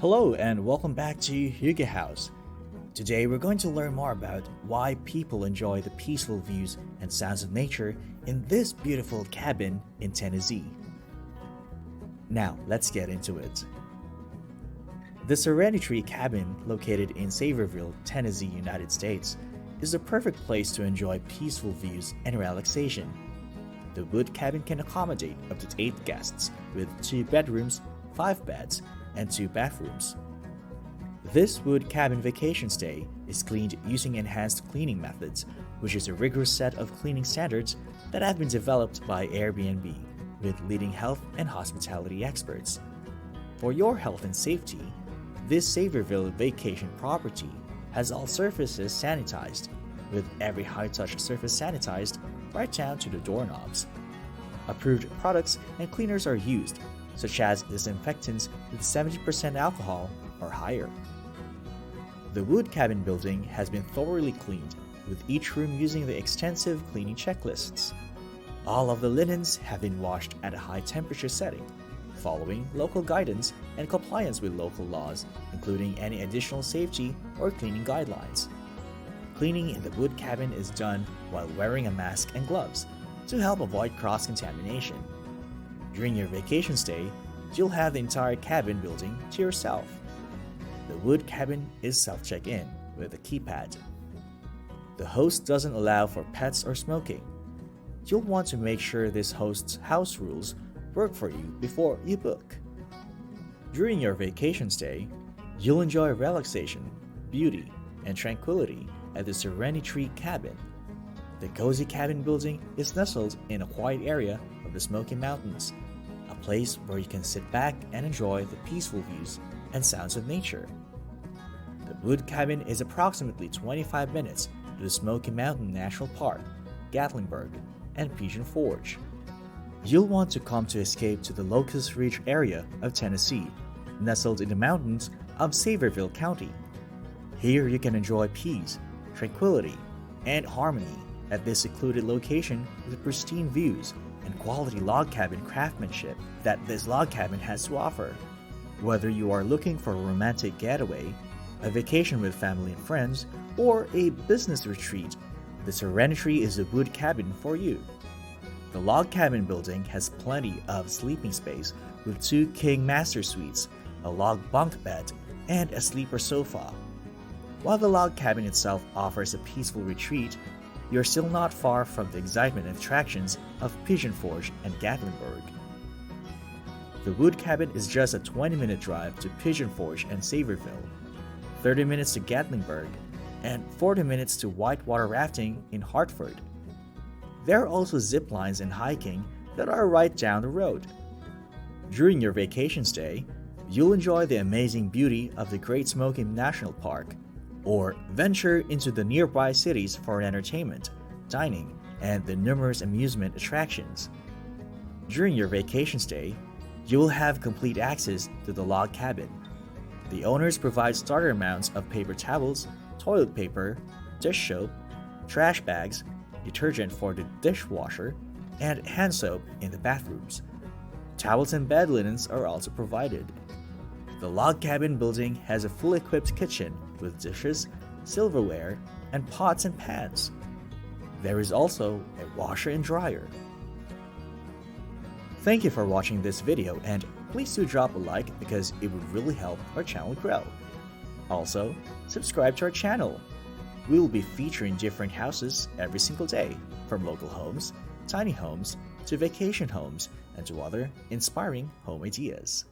Hello and welcome back to Hygge House. Today we're going to learn more about why people enjoy the peaceful views and sounds of nature in this beautiful cabin in Tennessee. Now let's get into it. The Sereni-tree Cabin, located in Sevierville, Tennessee, United States, is the perfect place to enjoy peaceful views and relaxation. The wood cabin can accommodate up to 8 guests with 2 bedrooms, 5 beds, and 2 bathrooms. This wood cabin vacation stay is cleaned using enhanced cleaning methods, which is a rigorous set of cleaning standards that have been developed by Airbnb with leading health and hospitality experts. For your health and safety, this Sevierville vacation property has all surfaces sanitized, with every high-touch surface sanitized right down to the doorknobs. Approved products and cleaners are used, such as disinfectants with 70% alcohol or higher. The wood cabin building has been thoroughly cleaned, with each room using the extensive cleaning checklists. All of the linens have been washed at a high temperature setting, following local guidance and compliance with local laws, including any additional safety or cleaning guidelines. Cleaning in the wood cabin is done while wearing a mask and gloves to help avoid cross-contamination. During your vacation stay, you'll have the entire cabin building to yourself. The wood cabin is self-check-in with a keypad. The host doesn't allow for pets or smoking. You'll want to make sure this host's house rules work for you before you book. During your vacation stay, you'll enjoy relaxation, beauty, and tranquility at the Sereni-tree Cabin. The cozy cabin building is nestled in a quiet area of the Smoky Mountains, a place where you can sit back and enjoy the peaceful views and sounds of nature. The wood cabin is approximately 25 minutes to the Smoky Mountain National Park, Gatlinburg, and Pigeon Forge. You'll want to come to escape to the Locust Ridge area of Tennessee, nestled in the mountains of Sevierville County. Here you can enjoy peace, tranquility, and harmony at this secluded location with pristine views and quality log cabin craftsmanship that this log cabin has to offer. Whether you are looking for a romantic getaway, a vacation with family and friends, or a business retreat, the Sereni-tree is a wood cabin for you. The log cabin building has plenty of sleeping space with 2 king master suites, a log bunk bed, and a sleeper sofa. While the log cabin itself offers a peaceful retreat, you're still not far from the excitement and attractions of Pigeon Forge and Gatlinburg. The wood cabin is just a 20-minute drive to Pigeon Forge and Sevierville, 30 minutes to Gatlinburg, and 40 minutes to whitewater rafting in Hartford. There are also zip lines and hiking that are right down the road. During your vacation stay, you'll enjoy the amazing beauty of the Great Smoky National Park, or venture into the nearby cities for entertainment, dining, and the numerous amusement attractions. During your vacation stay, you will have complete access to the log cabin. The owners provide starter amounts of paper towels, toilet paper, dish soap, trash bags, detergent for the dishwasher, and hand soap in the bathrooms. Towels and bed linens are also provided. The log cabin building has a fully equipped kitchen with dishes, silverware, and pots and pans. There is also a washer and dryer. Thank you for watching this video, and please do drop a like because it would really help our channel grow. Also, subscribe to our channel. We will be featuring different houses every single day, from local homes, tiny homes, to vacation homes, and to other inspiring home ideas.